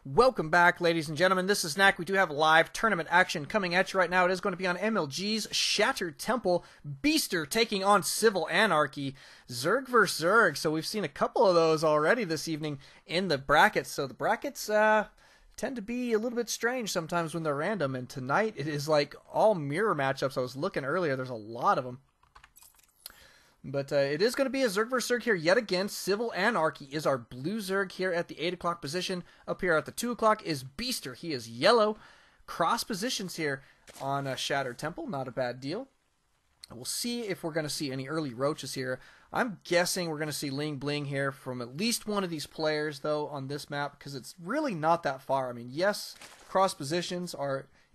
Welcome back, ladies and gentlemen. This is Knack. We do have live tournament action coming at you right now. It is going to be on MLG's Shattered Temple. Beaster taking on CivilAnarchy. Zerg vs. Zerg. So we've seen a couple of those already this evening in the brackets. So the brackets tend to be a little bit strange sometimes when they're random. And tonight it is like all mirror matchups. I was looking earlier. There's a lot of them. But it is going to be a Zerg vs. Zerg here yet again. CivilAnarchy is our blue Zerg here at the 8 o'clock position. Up here at the 2 o'clock is Beaster. He is yellow. Cross positions here on Shattered Temple. Not a bad deal. We'll see if we're going to see any early roaches here. I'm guessing we're going to see Ling Bling here from at least one of these players, though, on this map, because it's really not that far. I mean, yes, cross positions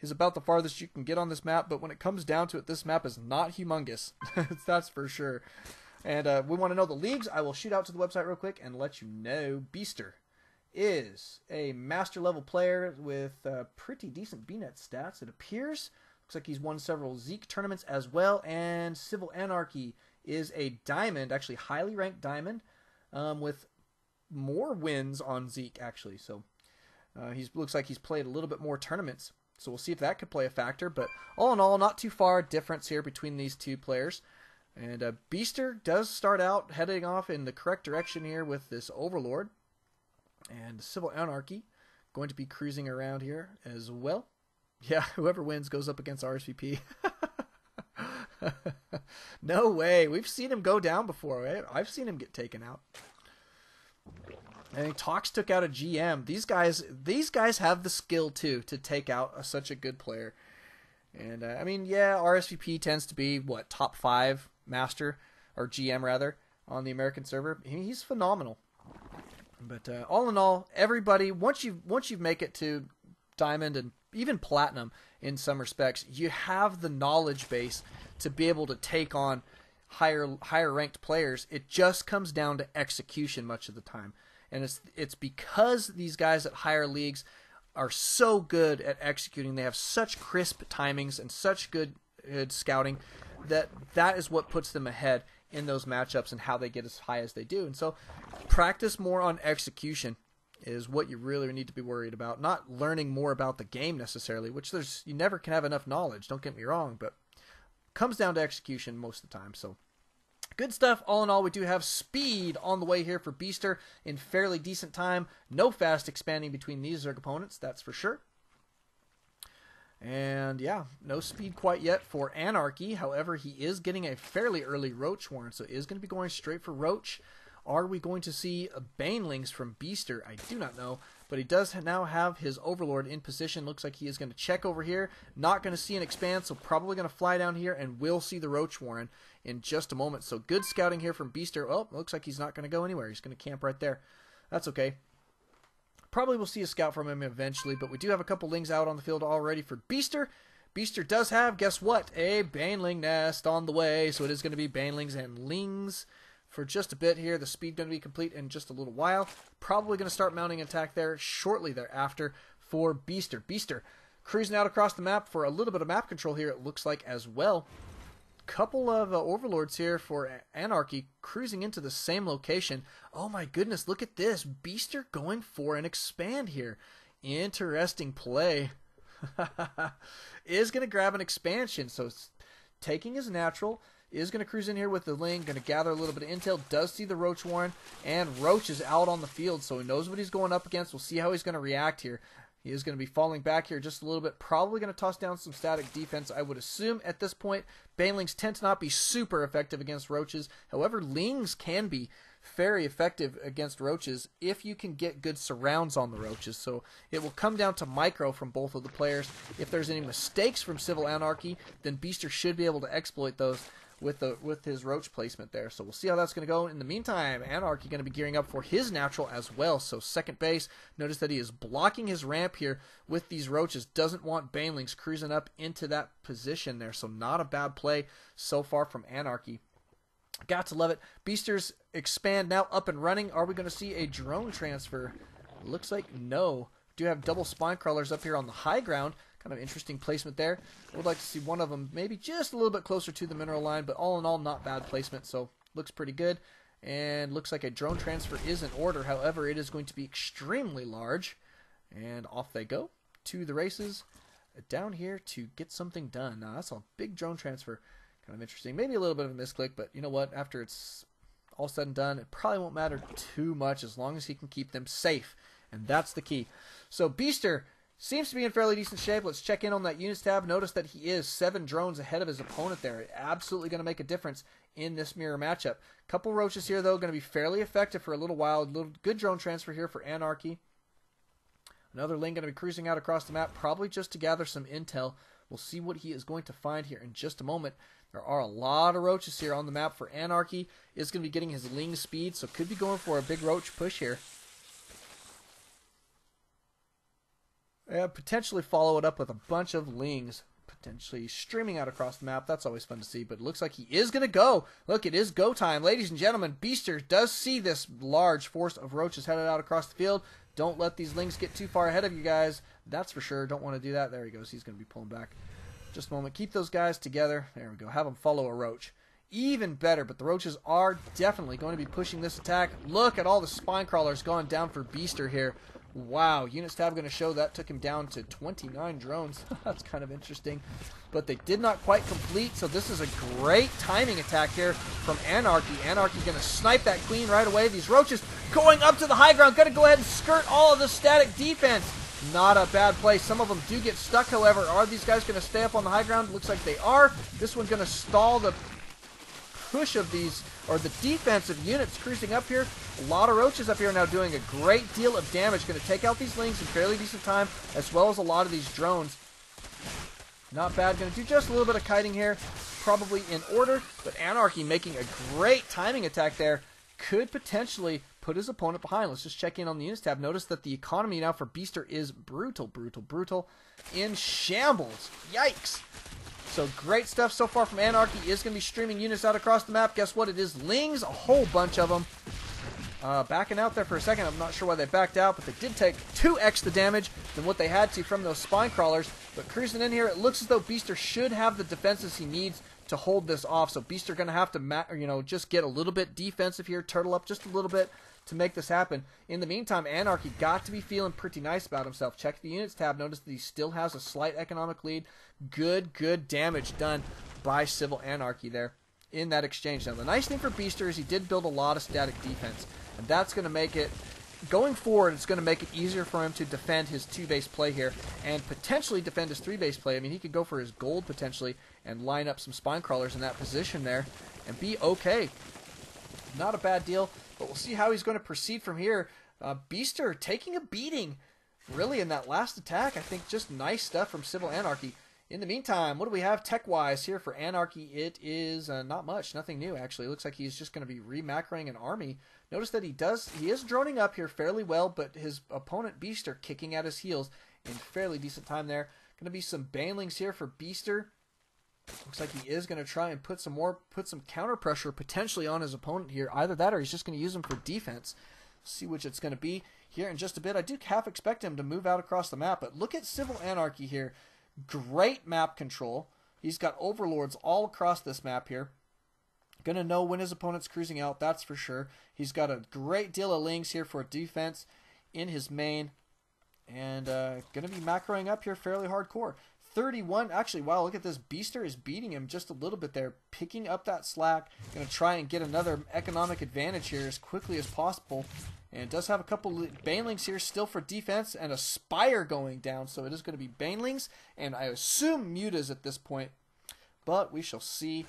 is about the farthest you can get on this map, but when it comes down to it, this map is not humongous. That's for sure. And we want to know the leagues. I will shoot out to the website real quick and let you know. Beaster is a master level player with pretty decent BNet stats, it appears. Looks like he's won several Zeke tournaments as well. And CivilAnarchy is a diamond, actually highly ranked diamond, with more wins on Zeke, actually. So he looks like he's played a little bit more tournaments. So we'll see if that could play a factor. But all in all, not too far difference here between these two players. And Beaster does start out heading off in the correct direction here with this Overlord. And CivilAnarchy going to be cruising around here as well. Yeah, whoever wins goes up against RSVP. No way. We've seen him go down before, right? I've seen him get taken out. And Tox took out a GM. These guys have the skill too to take out such a good player. And I mean, yeah, RSVP tends to be what, top 5 master or GM rather on the American server. He's phenomenal. But all in all, everybody once you make it to diamond and even platinum in some respects, you have the knowledge base to be able to take on higher ranked players. It just comes down to execution much of the time. And it's because these guys at higher leagues are so good at executing. They have such crisp timings and such good scouting that is what puts them ahead in those matchups and how they get as high as they do. And so practice more on execution is what you really need to be worried about. Not learning more about the game necessarily, which you never can have enough knowledge. Don't get me wrong, but it comes down to execution most of the time. So good stuff. All in all, we do have speed on the way here for Beaster in fairly decent time. No fast expanding between these Zerg opponents, that's for sure. And yeah, no speed quite yet for Anarchy. However, he is getting a fairly early Roach warrant, so is going to be going straight for Roach. Are we going to see Banelings from Beaster? I do not know, but he does now have his Overlord in position. Looks like he is going to check over here. Not going to see an expand, so probably going to fly down here, and will see the Roach warren in just a moment. So good scouting here from Beaster. Oh, looks like he's not going to go anywhere. He's going to camp right there. That's okay. Probably will see a scout from him eventually, but we do have a couple Lings out on the field already for Beaster. Beaster does have, guess what, a Baneling nest on the way, so it is going to be Banelings and Lings for just a bit here. The speed going to be complete in just a little while. Probably going to start mounting attack there shortly thereafter for Beaster. Beaster cruising out across the map for a little bit of map control here, it looks like, as well. Couple of Overlords here for Anarchy cruising into the same location. Oh my goodness, look at this. Beaster going for an expand here. Interesting play. Is going to grab an expansion, so taking his natural. Is going to cruise in here with the Ling, going to gather a little bit of intel, does see the Roach warren, and Roach is out on the field, so he knows what he's going up against. We'll see how he's going to react here. He is going to be falling back here just a little bit, probably going to toss down some static defense, I would assume at this point. Banelings tend to not be super effective against Roaches. However, Lings can be very effective against Roaches if you can get good surrounds on the Roaches. So it will come down to micro from both of the players. If there's any mistakes from CivilAnarchy, then Beaster should be able to exploit those with his Roach placement there. So we'll see how that's going to go. In the meantime, Anarchy going to be gearing up for his natural as well. So second base, notice that he is blocking his ramp here with these Roaches. Doesn't want Banelings cruising up into that position there. So not a bad play so far from Anarchy. Got to love it. Beaster's expand now up and running. Are we going to see a drone transfer? Looks like no. Do have double spine crawlers up here on the high ground. Kind of interesting placement there. I would like to see one of them maybe just a little bit closer to the mineral line, but all in all, not bad placement, so looks pretty good. And looks like a drone transfer is in order. However, it is going to be extremely large. And off they go to the races down here to get something done. Now, that's a big drone transfer. Kind of interesting. Maybe a little bit of a misclick, but you know what? After it's all said and done, it probably won't matter too much as long as he can keep them safe. And that's the key. So Beaster seems to be in fairly decent shape. Let's check in on that units tab. Notice that he is 7 drones ahead of his opponent there. Absolutely going to make a difference in this mirror matchup. Couple roaches here, though, going to be fairly effective for a little while. A little good drone transfer here for Anarchy. Another Ling going to be cruising out across the map, probably just to gather some intel. We'll see what he is going to find here in just a moment. There are a lot of roaches here on the map for Anarchy. Is going to be getting his Ling speed, so could be going for a big roach push here. Potentially follow it up with a bunch of Lings, potentially streaming out across the map. That's always fun to see, but it looks like he is going to go. Look, it is go time. Ladies and gentlemen, Beaster does see this large force of roaches headed out across the field. Don't let these Lings get too far ahead of you guys. That's for sure. Don't want to do that. There he goes. He's going to be pulling back. Just a moment. Keep those guys together. There we go. Have them follow a roach. Even better, but the roaches are definitely going to be pushing this attack. Look at all the spine crawlers going down for Beaster here. Wow, units tab going to show that took him down to 29 drones. That's kind of interesting. But they did not quite complete, so this is a great timing attack here from Anarchy. Anarchy going to snipe that queen right away. These roaches going up to the high ground. Going to go ahead and skirt all of the static defense. Not a bad play. Some of them do get stuck, however. Are these guys going to stay up on the high ground? Looks like they are. This one's going to stall the push of these, or the defensive units cruising up here. A lot of roaches up here now doing a great deal of damage. Going to take out these Lings in fairly decent time, as well as a lot of these drones. Not bad. Going to do just a little bit of kiting here, probably in order, but Anarchy making a great timing attack there. Could potentially put his opponent behind. Let's just check in on the units tab. Notice that the economy now for Beaster is brutal, brutal, brutal. In shambles. Yikes. So great stuff so far from Anarchy. Is going to be streaming units out across the map. Guess what? It is Lings, a whole bunch of them. Backing out there for a second. I'm not sure why they backed out, but they did take 2x the damage than what they had to from those spine crawlers. But cruising in here, it looks as though Beaster should have the defenses he needs to hold this off. So Beaster going to have to, just get a little bit defensive here, turtle up just a little bit to make this happen. In the meantime, Anarchy got to be feeling pretty nice about himself. Check the units tab. Notice that he still has a slight economic lead. Good damage done by CivilAnarchy there in that exchange. Now, the nice thing for Beaster is he did build a lot of static defense, and that's going to make it, going forward, it's going to make it easier for him to defend his 2-base play here and potentially defend his 3-base play. I mean, he could go for his gold potentially and line up some spine crawlers in that position there and be okay. Not a bad deal, but we'll see how he's going to proceed from here. Beaster taking a beating, really, in that last attack. I think just nice stuff from CivilAnarchy. In the meantime, what do we have tech-wise here for Anarchy? It is not much, nothing new, actually. It looks like he's just going to be remacroing an army. Notice that he is droning up here fairly well, but his opponent, Beaster, kicking at his heels in fairly decent time there. Going to be some banelings here for Beaster. Looks like he is going to try and put some counter pressure potentially on his opponent here. Either that or he's just going to use them for defense. See which it's going to be here in just a bit. I do half expect him to move out across the map, but look at CivilAnarchy here. Great map control. He's got overlords all across this map here. Going to know when his opponent's cruising out, that's for sure. He's got a great deal of Lings here for defense in his main. And going to be macroing up here fairly hardcore. 31, actually, wow, look at this. Beaster is beating him just a little bit there, picking up that slack. Going to try and get another economic advantage here as quickly as possible. And does have a couple banelings here still for defense and a spire going down. So it is going to be banelings and I assume mutas at this point. But we shall see.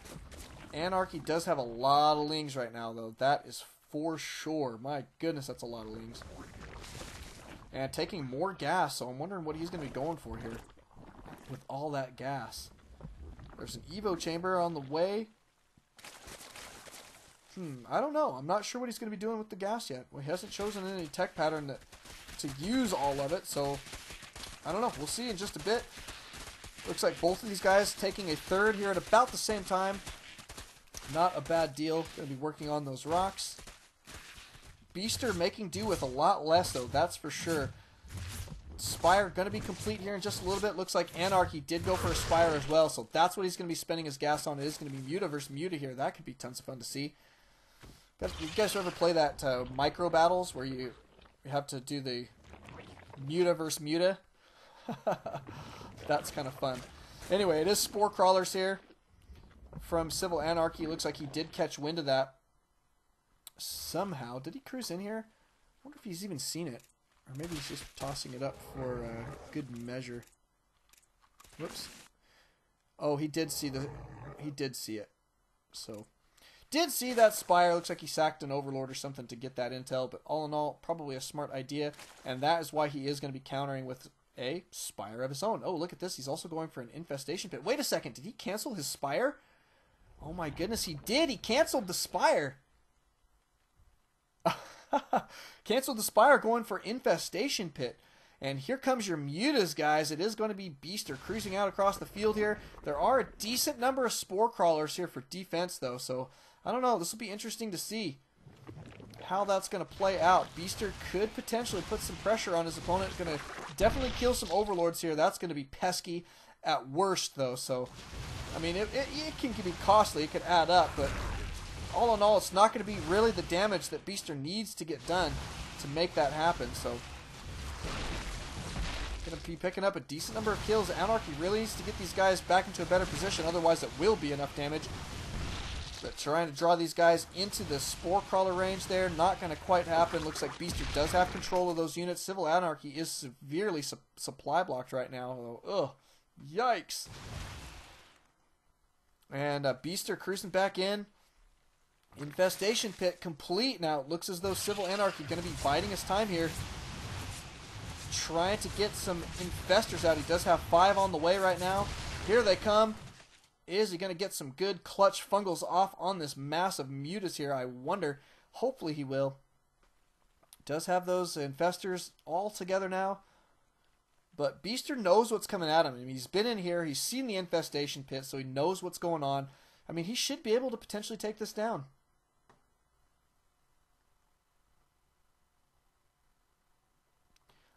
Anarchy does have a lot of Lings right now, though. That is for sure. My goodness, that's a lot of Lings. And taking more gas, so I'm wondering what he's going to be going for here with all that gas. There's an Evo chamber on the way. I don't know. I'm not sure what he's going to be doing with the gas yet. Well, he hasn't chosen any tech pattern to use all of it, so I don't know. We'll see in just a bit. Looks like both of these guys taking a third here at about the same time. Not a bad deal. Going to be working on those rocks. Beaster making do with a lot less, though. That's for sure. Spire going to be complete here in just a little bit. Looks like Anarchy did go for a Spire as well, so that's what he's going to be spending his gas on. It is going to be Muta versus Muta here. That could be tons of fun to see. You guys ever play that micro battles where you have to do the Muta versus Muta. That's kind of fun. Anyway, it is Spore Crawlers here from CivilAnarchy. Looks like he did catch wind of that somehow. Did he cruise in here? I wonder if he's even seen it. Or maybe he's just tossing it up for good measure. Whoops. Oh, he did see it. So, did see that Spire. Looks like he sacked an Overlord or something to get that intel. But all in all, probably a smart idea. And that is why he is going to be countering with a Spire of his own. Oh, look at this. He's also going for an Infestation Pit. Wait a second. Did he cancel his Spire? Oh my goodness, he did. He canceled the Spire. Canceled the Spire, going for Infestation Pit. And here comes your Mutas, guys. It is going to be Beaster cruising out across the field here. There are a decent number of Spore Crawlers here for defense, though. So, I don't know. This will be interesting to see how that's going to play out. Beaster could potentially put some pressure on his opponent. Going to definitely kill some Overlords here. That's going to be pesky at worst, though. So, I mean, it can be costly. It could add up, but all in all, it's not going to be really the damage that Beaster needs to get done to make that happen. So, going to be picking up a decent number of kills. Anarchy really needs to get these guys back into a better position. Otherwise, it will be enough damage. But trying to draw these guys into the Spore Crawler range there, not going to quite happen. Looks like Beaster does have control of those units. CivilAnarchy is severely supply blocked right now. Ugh, yikes. And Beaster cruising back in. Infestation Pit complete. Now it looks as though CivilAnarchy going to be biding his time here, trying to get some Infestors out. He does have 5 on the way right now. Here they come. Is he going to get some good clutch fungals off on this massive Mutas here? I wonder. Hopefully he will. Does have those Infestors all together now. But Beaster knows what's coming at him. I mean, he's been in here. He's seen the Infestation Pit, so he knows what's going on. I mean, he should be able to potentially take this down.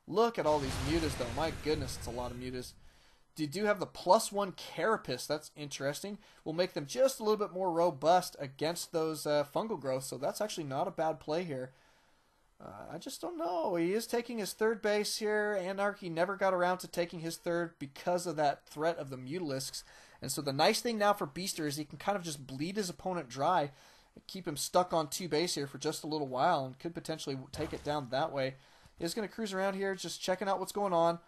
Look at all these Mutas, though. My goodness, it's a lot of Mutas. You do have the +1 Carapace. That's interesting. Will make them just a little bit more robust against those fungal growths. So that's actually not a bad play here. I just don't know. He is taking his third base here. Anarchy never got around to taking his third because of that threat of the Mutalisks. And so the nice thing now for Beaster is he can kind of just bleed his opponent dry and keep him stuck on 2 base here for just a little while and could potentially take it down that way. He's going to cruise around here just checking out what's going on.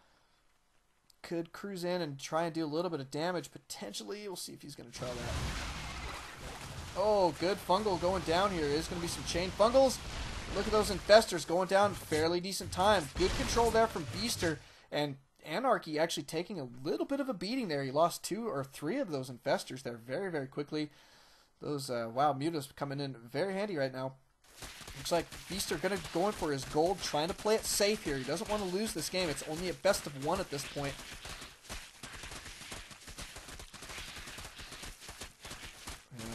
Could cruise in and try and do a little bit of damage potentially. We'll see if he's going to try that. Oh, good fungal going down here. There's going to be some chain fungals. Look at those Infestors going down fairly decent time. Good control there from Beaster. And Anarchy actually taking a little bit of a beating there. He lost 2 or 3 of those Infestors there very, very quickly. Those, wow, Mutas coming in very handy right now. Looks like Beaster going for his gold, trying to play it safe here. He doesn't want to lose this game. It's only a best of 1 at this point. Yeah.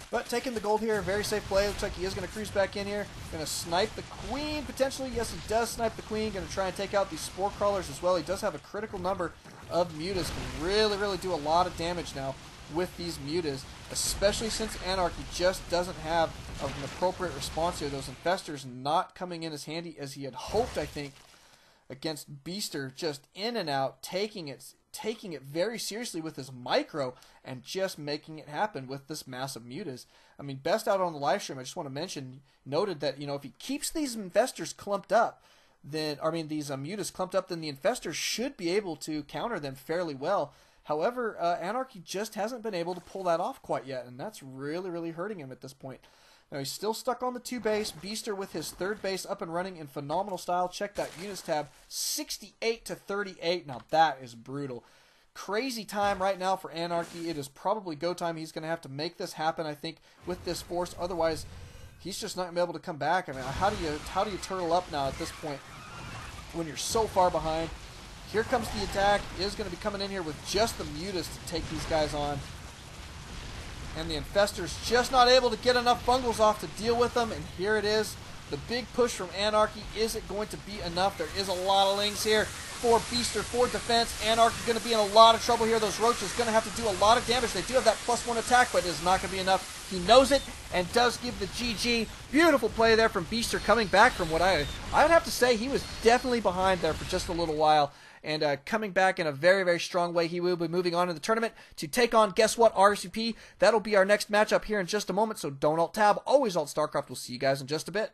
But taking the gold here, very safe play. Looks like he is going to cruise back in here. Going to snipe the Queen, potentially. Yes, he does snipe the Queen. Going to try and take out these Spore Crawlers as well. He does have a critical number of Mutas. Can really, really do a lot of damage now with these Mutas, especially since Anarchy just doesn't have an appropriate response here. Those Infestors not coming in as handy as he had hoped, I think, against Beaster. Just in and out, taking it very seriously with his micro and just making it happen with this massive Mutas. I mean, best out on the live stream, I just want to mention, noted that, you know, if he keeps these Infestors clumped up, then, I mean, these Mutas clumped up, then the Infestors should be able to counter them fairly well. However, Anarchy just hasn't been able to pull that off quite yet, and that's really, really hurting him at this point. Now, he's still stuck on the 2 base. Beaster with his 3rd base up and running in phenomenal style. Check that units tab, 68 to 38. Now, that is brutal. Crazy time right now for Anarchy. It is probably go time. He's going to have to make this happen, I think, with this force. Otherwise, he's just not going to be able to come back. I mean, how do you turtle up now at this point when you're so far behind? Here comes the attack. He is going to be coming in here with just the Mutas to take these guys on. And the Infestors just not able to get enough fungals off to deal with them. And here it is. The big push from Anarchy, is it going to be enough? There is a lot of lings here for Beaster, for defense. Anarchy going to be in a lot of trouble here. Those roaches going to have to do a lot of damage. They do have that +1 attack, but it is not going to be enough. He knows it and does give the GG. Beautiful play there from Beaster, coming back from what I would have to say he was definitely behind there for just a little while. And coming back in a very, very strong way. He will be moving on in the tournament to take on, guess what, RCP. That'll be our next matchup here in just a moment, so don't alt-tab. Always alt-Starcraft. We'll see you guys in just a bit.